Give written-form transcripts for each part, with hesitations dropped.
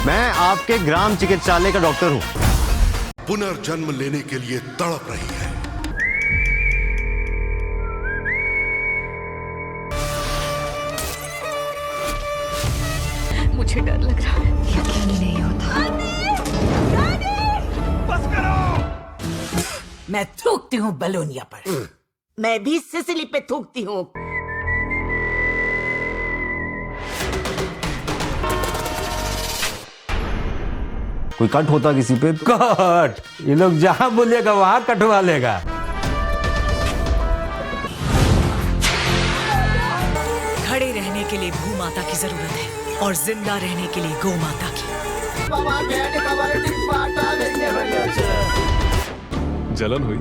मैं आपके ग्राम चिकित्सालय का डॉक्टर हूँ। पुनर्जन्म लेने के लिए तड़प रही है। मुझे डर लग रहा है। यकीन ही नहीं होता। बस करो। मैं थूकती हूँ बलोनिया पर। मैं भी सिसिली पे थूकती हूँ। कोई कट होता किसी पे? कट, ये लोग जहां बोलेगा वहां कटवा लेगा। खड़े रहने के लिए भू माता की जरूरत है और जिंदा रहने के लिए गौ माता की। जलन हुई?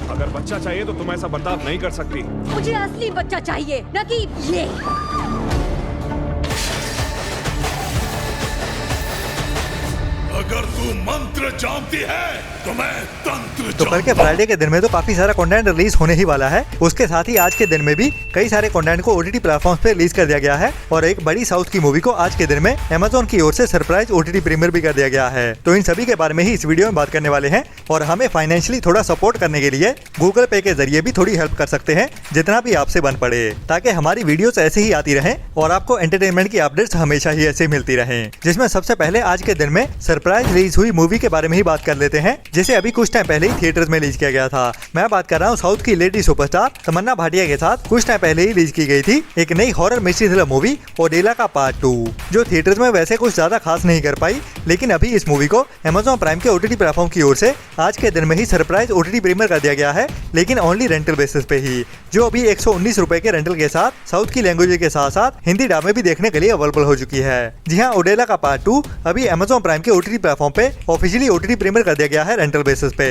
अगर बच्चा चाहिए तो तुम ऐसा बर्ताव नहीं कर सकती। मुझे असली बच्चा चाहिए, न कि ये। अगर तू मंत्र जानती है तो मैं तंत्र तो कल के फ्राइडे के दिन में तो काफी सारा कंटेंट रिलीज होने ही वाला है। उसके साथ ही आज के दिन में भी कई सारे कंटेंट को ओटीटी प्लेटफॉर्म्स पे रिलीज कर दिया गया है और एक बड़ी साउथ की मूवी को आज के दिन में अमेज़न की ओर से सरप्राइज ओटीटी प्रीमियर भी कर दिया गया है। तो इन सभी के बारे में ही इस वीडियो में बात करने वाले हैं और हमें फाइनेंशियली थोड़ा सपोर्ट करने के लिए गूगल पे के जरिए भी थोड़ी हेल्प कर सकते हैं, जितना भी आपसे बन पड़े, ताकि हमारी वीडियोस ऐसे ही आती रहें और आपको एंटरटेनमेंट की अपडेट्स हमेशा ही ऐसे मिलती रहें। जिसमें सबसे पहले आज के दिन में सरप्राइज रिलीज हुई मूवी के बारे में ही बात कर लेते हैं, जिसे अभी कुछ टाइम पहले ही थिएटर्स में रिलीज किया गया था। मैं बात कर रहा हूँ साउथ की लेडी सुपरस्टार तमन्ना भाटिया के साथ कुछ टाइम पहले ही रिलीज की गई थी एक नई horror mystery thriller movie Odela का पार्ट 2, जो थिएटर्स में वैसे कुछ ज्यादा खास नहीं कर पाई, लेकिन अभी इस मूवी को अमेज़न प्राइम के ओटीटी प्लेटफॉर्म की ओर से आज के दिन में ही सरप्राइज ओटीटी प्रीमियर कर दिया गया है, लेकिन ओनली रेंटल बेसिस पे ही, जो अभी 119 रुपए के रेंटल के साथ साउथ की लैंग्वेज के साथ साथ हिंदी डब में भी देखने के लिए अवेलेबल हो चुकी है। जी हाँ, ओडेला का पार्ट 2 अभी अमेज़न प्राइम के ओटीटी प्लेटफॉर्म पे ऑफिशियली ओटीटी प्रीमियर कर दिया गया है रेंटल बेसिस पे।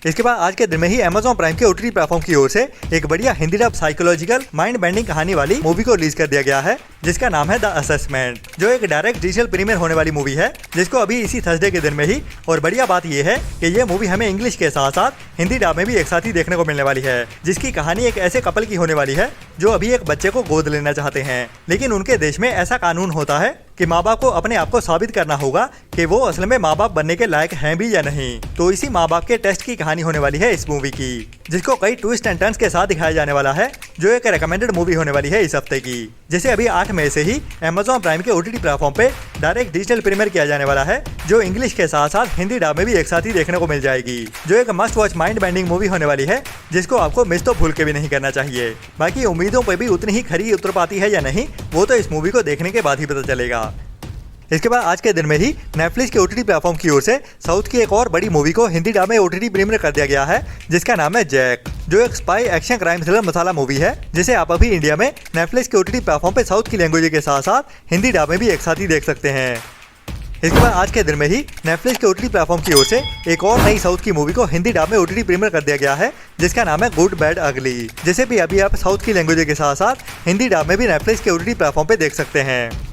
इसके बाद आज के दिन में ही अमेज़न प्राइम के ओटीटी प्लेटफॉर्म की ओर से एक बढ़िया Hindi dub psychological mind bending कहानी वाली मूवी को रिलीज कर दिया गया है, जिसका नाम है द असेसमेंट, जो एक डायरेक्ट डिजिटल प्रीमियर होने वाली मूवी है, जिसको अभी इसी थर्सडे के दिन में ही। और बढ़िया बात यह है कि यह मूवी हमें इंग्लिश के साथ साथ हिंदी डब में भी एक साथ ही देखने को मिलने वाली है, जिसकी कहानी एक ऐसे कपल की होने वाली है जो अभी एक बच्चे को गोद लेना चाहते हैं, लेकिन उनके देश में ऐसा कानून होता है कि माँ बाप को अपने आप को साबित करना होगा कि वो असल में माँ बाप बनने के लायक हैं भी या नहीं। तो इसी माँ बाप के टेस्ट की कहानी होने वाली है इस मूवी की, जिसको कई ट्विस्ट एंड टर्न्स के साथ दिखाया जाने वाला है, जो एक रेकमेंडेड मूवी होने वाली है इस हफ्ते की, जिसे अभी 8 मई से ही अमेज़न प्राइम के ओटीटी प्लेटफॉर्म पे डायरेक्ट डिजिटल प्रीमियर किया जाने वाला है, जो इंग्लिश के साथ साथ हिंदी डब में भी एक साथ ही देखने को मिल जाएगी, जो एक must watch mind bending movie होने वाली है, जिसको आपको मिस तो भूल के भी नहीं करना चाहिए। बाकी उम्मीदों पर भी उतनी ही खरी उतर पाती है या नहीं, वो तो इस मूवी को देखने के बाद ही पता चलेगा। इसके बाद आज के दिन में ही नेटफ्लिक्स के ओटीटी प्लेटफॉर्म की ओर से साउथ की एक और बड़ी मूवी को हिंदी डब में ओटीटी प्रीमियर कर दिया गया है, जिसका नाम है जैक, जो एक स्पाई एक्शन क्राइम थ्रिलर मसाला मूवी है, जिसे आप अभी इंडिया में नेटफ्लिक्स के ओटीटी प्लेटफॉर्म पे साउथ की लैंग्वेज के साथ साथ हिंदी डब में भी एक साथ ही देख सकते हैं। इसके बाद आज के दिन में ही नेटफ्लिक्स के ओटीटी प्लेटफॉर्म की ओर से एक और नई साउथ की मूवी को हिंदी डब में ओटीटी प्रीमियर कर दिया गया है, जिसका नाम है गुड बैड अगली, जिसे भी अभी आप साउथ की लैंग्वेज के साथ साथ हिंदी डब में भी नेटफ्लिक्स के ओटीटी प्लेटफॉर्म पे देख सकते हैं।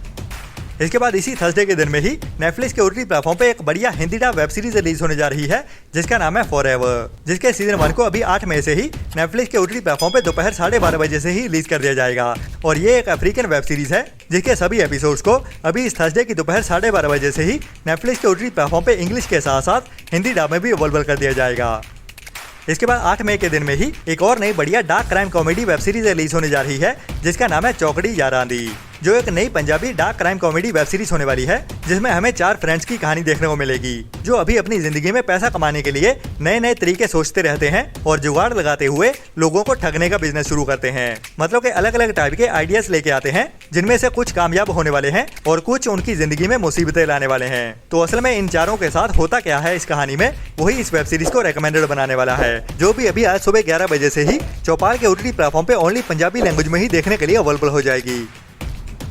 इसके बाद इसी थर्सडे के दिन में ही नेटफ्लिक्स के ओटीटी प्लेटफॉर्म पे एक बढ़िया Hindi dub web series release होने जा रही है, जिसका नाम है फॉरएवर, जिसके सीजन 1 को अभी 8 मई से ही नेटफ्लिक्स के ओटीटी प्लेटफॉर्म पे दोपहर 12:30 बजे से ही रिलीज कर दिया जाएगा। और ये एक अफ्रीकन वेब सीरीज है, जिसके सभी एपिसोड्स को अभी इस थर्सडे की दोपहर 12:30 बजे से ही नेटफ्लिक्स के ओटीटी प्लेटफॉर्म पे इंग्लिश के साथ साथ हिंदी डब में भी अवेलेबल कर दिया जाएगा। इसके बाद 8 मई के दिन में ही एक और नई बढ़िया dark crime comedy web series release होने जा रही है, जिसका नाम है चौकड़ी यारांदी, जो एक नई Punjabi dark crime comedy web series होने वाली है, जिसमें हमें 4 फ्रेंड्स की कहानी देखने को मिलेगी, जो अभी अपनी जिंदगी में पैसा कमाने के लिए नए नए तरीके सोचते रहते हैं और जुगाड़ लगाते हुए लोगों को ठगने का बिजनेस शुरू करते हैं। मतलब कि अलग अलग टाइप के आइडियाज लेके आते हैं, जिनमें से कुछ कामयाब होने वाले हैं और कुछ उनकी जिंदगी में मुसीबतें लाने वाले हैं। तो असल में इन चारों के साथ होता क्या है इस कहानी में, वही इस वेब सीरीज को रेकमेंडेड बनाने वाला है, जो भी अभी आज सुबह 11 बजे से ही चौपाल के ओटीटी प्लेटफॉर्म पे ओनली पंजाबी लैंग्वेज में ही देखने के लिए अवेलेबल हो जाएगी।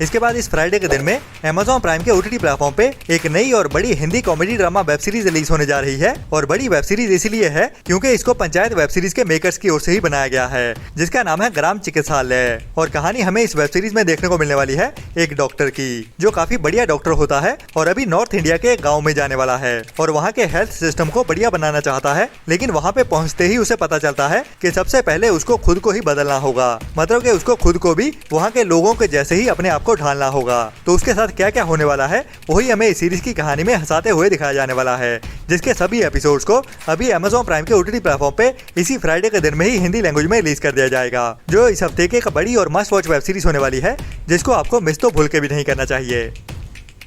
इसके बाद इस फ्राइडे के दिन में अमेज़न प्राइम के ओटीटी प्लेटफॉर्म पे एक नई और बड़ी Hindi comedy drama web series release होने जा रही है, और बड़ी वेब सीरीज इसलिए है क्योंकि इसको पंचायत वेब सीरीज के मेकर्स की ओर से ही बनाया गया है, जिसका नाम है ग्राम चिकित्सालय। और कहानी हमें इस वेब सीरीज में देखने को मिलने वाली है एक डॉक्टर की, जो काफी बढ़िया डॉक्टर होता है और अभी नॉर्थ इंडिया के एक गाँव में जाने वाला है और वहाँ के हेल्थ सिस्टम को बढ़िया बनाना चाहता है, लेकिन वहाँ पे पहुँचते ही उसे पता चलता है कि सबसे पहले उसको खुद को ही बदलना होगा, मतलब कि उसको खुद को भी वहाँ के लोगों के जैसे ही अपने आप आपको ढालना होगा। तो उसके साथ क्या क्या होने वाला है वही हमें इस सीरीज की कहानी में हंसाते हुए दिखाया जाने वाला है, जिसके सभी एपिसोड्स को अभी Amazon प्राइम के OTT प्लेटफॉर्म पे इसी फ्राइडे के दिन में ही हिंदी लैंग्वेज में रिलीज कर दिया जाएगा, जो इस हफ्ते की एक बड़ी और मस्ट वॉच वेब सीरीज होने वाली है, जिसको आपको मिस तो भूल के भी नहीं करना चाहिए।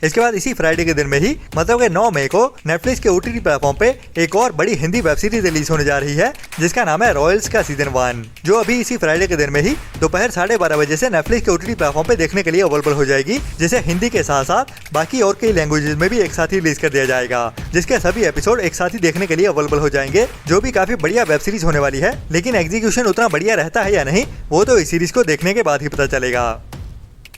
इसके बाद इसी फ्राइडे के दिन में ही मतलब कि 9 मई को नेटफ्लिक्स के OTT प्लेटफॉर्म पे एक और बड़ी हिंदी वेब सीरीज रिलीज होने जा रही है, जिसका नाम है रॉयल्स का सीजन 1, जो अभी इसी फ्राइडे के दिन में ही दोपहर 12:30 बजे से नेटफ्लिक्स के OTT प्लेटफॉर्म पे देखने के लिए अवेलेबल हो जाएगी, जिसे हिंदी के साथ साथ बाकी और कई लैंग्वेजेस में भी एक साथ ही रिलीज कर दिया जाएगा, जिसके सभी एपिसोड एक साथ ही देखने के लिए अवेलेबल हो जाएंगे, जो भी काफी बढ़िया वेब सीरीज होने वाली है। लेकिन एग्जीक्यूशन उतना बढ़िया रहता है या नहीं वो तो इस सीरीज को देखने के बाद ही पता चलेगा।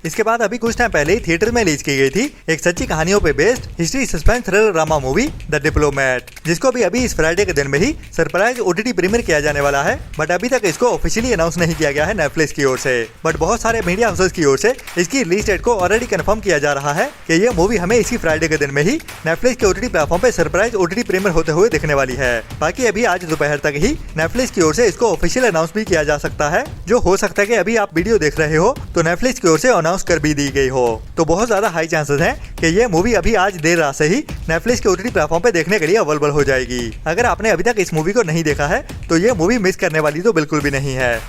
इसके बाद अभी कुछ टाइम पहले ही थिएटर में रिलीज की गई थी एक सच्ची कहानियों पे based history suspense thriller drama movie the diplomat, जिसको भी अभी इस फ्राइडे के दिन में ही सरप्राइज OTT प्रीमियर किया जाने वाला है। बट अभी तक इसको ऑफिशियली अनाउंस नहीं किया गया है नेटफ्लिक्स की ओर से, बट बहुत सारे मीडिया हाउसेस की ओर से इसकी रिलीज डेट को ऑलरेडी कंफर्म किया जा रहा है कि ये मूवी हमें इसी फ्राइडे के दिन में ही नेटफ्लिक्स के OTT प्लेटफॉर्म पे सरप्राइज OTT प्रीमियर होते हुए दिखने वाली है। बाकी अभी आज दोपहर तक ही नेटफ्लिक्स की ओर से इसको ऑफिशियल अनाउंस भी किया जा सकता है, जो हो सकता है कि अभी आप वीडियो देख रहे हो तो नेटफ्लिक्स की ओर से अनाउंस कर भी दी गई हो। तो बहुत ज्यादा हाई चांसेस हैं कि ये मूवी अभी आज देर रात से ही नेटफ्लिक्स के OTT प्लेटफॉर्म पे देखने के लिए अवेलेबल हो जाएगी। अगर आपने अभी तक इस मूवी को नहीं देखा है तो ये मूवी मिस करने वाली तो बिल्कुल भी नहीं है।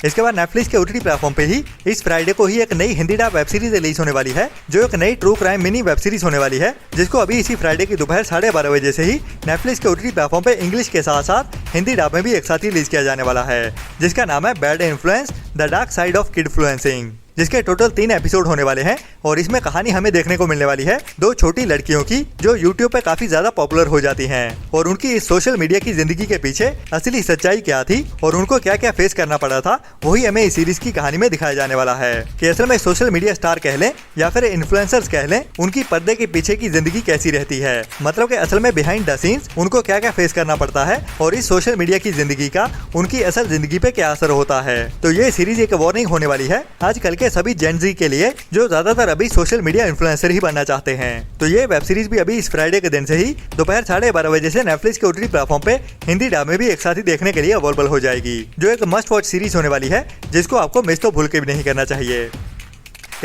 इसके बाद नेटफ्लिक्स के OTT प्लेटफॉर्म पे ही इस फ्राइडे को ही एक नई Hindi dub web series release होने वाली है, जो एक नई true crime mini web series होने वाली है, जिसको अभी इसी फ्राइडे की दोपहर 12:30 बजे से ही नेटफ्लिक्स के OTT प्लेटफॉर्म पे इंग्लिश के साथ साथ हिंदी डब में भी एक साथ ही रिलीज किया जाने वाला है, जिसका नाम है bad influence the dark side of kidfluencing, जिसके टोटल 3 एपिसोड होने वाले हैं। और इसमें कहानी हमें देखने को मिलने वाली है 2 छोटी लड़कियों की, जो यूट्यूब पे काफी ज्यादा पॉपुलर हो जाती हैं, और उनकी इस सोशल मीडिया की जिंदगी के पीछे असली सच्चाई क्या थी और उनको क्या क्या फेस करना पड़ा था, वही हमें इस सीरीज की कहानी में दिखाया जाने वाला है कि असल में सोशल मीडिया स्टार कह लें या फिर इन्फ्लुएंसर्स कह लें, उनकी पर्दे के पीछे की जिंदगी कैसी रहती है, मतलब कि असल में बिहाइंड द सीन्स उनको क्या क्या फेस करना पड़ता है और इस सोशल मीडिया की जिंदगी का उनकी असल जिंदगी पे क्या असर होता है। तो ये सीरीज एक वार्निंग होने वाली है आजकल के सभी जेन ज़ी के लिए, जो ज्यादातर अभी सोशल मीडिया इन्फ्लुएंसर ही बनना चाहते हैं। तो ये वेब सीरीज भी अभी इस फ्राइडे के दिन से ही दोपहर 12:30 बजे से नेटफ्लिक्स के OTT प्लेटफॉर्म पे हिंदी डब में भी एक साथ ही देखने के लिए अवेलेबल हो जाएगी, जो एक मस्ट वॉच सीरीज होने वाली है, जिसको आपको मिस तो भूल के भी नहीं करना चाहिए।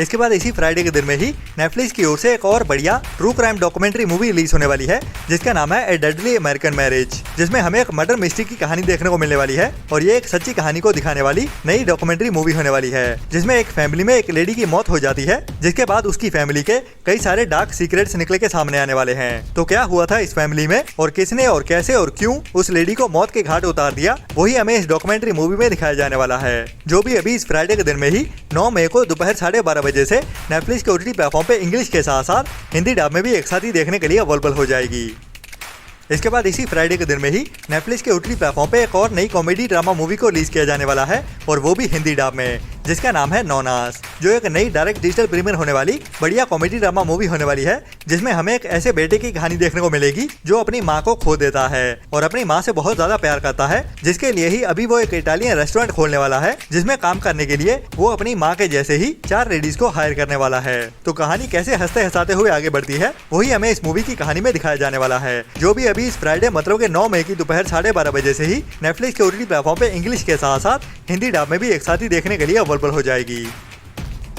इसके बाद इसी फ्राइडे के दिन में ही नेटफ्लिक्स की ओर से एक और बढ़िया true crime documentary movie release होने वाली है, जिसका नाम है ए डेडली अमेरिकन मैरिज, जिसमें हमें एक मर्डर मिस्ट्री की कहानी देखने को मिलने वाली है। और ये एक सच्ची कहानी को दिखाने वाली नई डॉक्यूमेंट्री मूवी होने वाली है, जिसमें एक फैमिली में एक लेडी की मौत हो जाती है, जिसके बाद उसकी फैमिली के कई सारे डार्क सीक्रेट्स निकले के सामने आने वाले हैं। तो क्या हुआ था इस फैमिली में और किसने और कैसे और क्यों उस लेडी को मौत के घाट उतार दिया, वही हमें इस डॉक्यूमेंट्री मूवी में दिखाया जाने वाला है, जो भी अभी इस फ्राइडे के दिन में ही 9 मई को दोपहर 12:30 बजे से नेटफ्लिक्स के OTT प्लेटफॉर्म पे इंग्लिश के साथ साथ हिंदी डब में भी एक साथ ही देखने के लिए अवेलेबल हो जाएगी। इसके बाद इसी फ्राइडे के दिन में ही नेटफ्लिक्स के OTT प्लेटफॉर्म पे एक और नई कॉमेडी ड्रामा मूवी को रिलीज किया जाने वाला है, और वो भी हिंदी डब में, जिसका नाम है नॉनास, जो एक नई डायरेक्ट डिजिटल प्रीमियर होने वाली बढ़िया कॉमेडी ड्रामा मूवी होने वाली है, जिसमें हमें एक ऐसे बेटे की कहानी देखने को मिलेगी जो अपनी माँ को खो देता है और अपनी माँ से बहुत ज्यादा प्यार करता है, जिसके लिए ही अभी वो एक इटालियन रेस्टोरेंट खोलने वाला है, जिसमें काम करने के लिए वो अपनी माँ के जैसे ही 4 लेडीज को हायर करने वाला है। तो कहानी कैसे हंसते हंसाते हुए आगे बढ़ती है, वही हमें इस मूवी की कहानी में दिखाया जाने वाला है, जो भी अभी इस फ्राइडे मतलब के 9 मई की दोपहर 12:30 बजे से ही नेटफ्लिक्स के OTT प्लेटफॉर्म पे इंग्लिश के साथ साथ हिंदी डब में भी एक साथ ही देखने के लिए अवेलेबल हो जाएगी।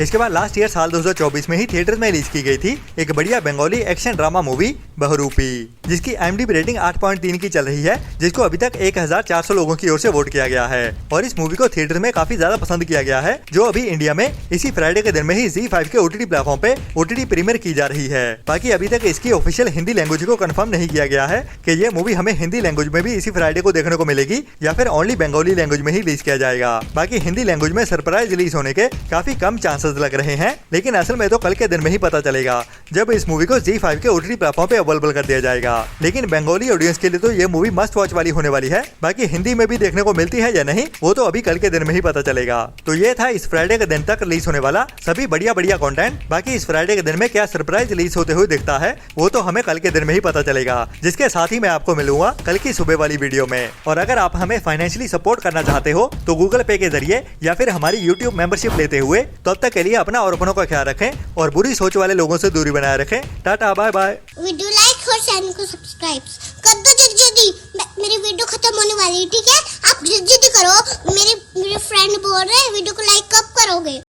इसके बाद लास्ट ईयर साल 2024 में ही थिएटर में रिलीज की गई थी एक बढ़िया बंगाली एक्शन ड्रामा मूवी बहुरूपी, जिसकी IMDb रेटिंग 8.3 की चल रही है, जिसको अभी तक 1400 लोगों की ओर से वोट किया गया है, और इस मूवी को थिएटर में काफी ज्यादा पसंद किया गया है, जो अभी इंडिया में इसी फ्राइडे के दिन में ही ZEE5 के OTT प्लेटफॉर्म पे OTT प्रीमियर की जा रही है। बाकी अभी तक इसकी ऑफिशियल हिंदी लैंग्वेज को कंफर्म नहीं किया गया है कि ये मूवी हमें हिंदी लैंग्वेज में भी इसी फ्राइडे को देखने को मिलेगी या फिर ओनली बंगाली लैंग्वेज में ही रिलीज किया जाएगा। बाकी हिंदी लैंग्वेज में सरप्राइज रिलीज होने के काफी कम चांसेस लग रहे हैं, लेकिन असल में तो कल के दिन में ही पता चलेगा, जब इस मूवी को ZEE5 के OTT प्लेटफॉर्म पे अवेलेबल कर दिया जाएगा। लेकिन बंगाली ऑडियंस के लिए तो ये मूवी मस्ट वॉच वाली होने वाली है। बाकी हिंदी में भी देखने को मिलती है या नहीं, वो तो अभी कल के दिन में ही पता चलेगा। तो ये था इस फ्राइडे के दिन तक रिलीज होने वाला सभी बढ़िया बढ़िया कंटेंट। बाकी इस फ्राइडे के दिन में क्या सरप्राइज रिलीज होते हुए दिखता है, वो तो हमें कल के दिन में ही पता चलेगा, जिसके साथ ही मैं आपको मिलूंगा कल की सुबह वाली वीडियो में। और अगर आप हमें फाइनेंशियली सपोर्ट करना चाहते हो तो गूगल पे के जरिए या फिर हमारी यूट्यूब मेंबरशिप लेते हुए तब तक के लिए अपना और अपनों का ख्याल रखें और बुरी सोच वाले लोगों से दूरी बनाए रखें। Tata bye bye. Video like और चैनल को सब्सक्राइब कर दो जल्दी। मेरी वीडियो खत्म होने वाली है, ठीक है? आप जल्दी करो। मेरे फ्रेंड बोल रहे हैं वीडियो को लाइक कब करोगे?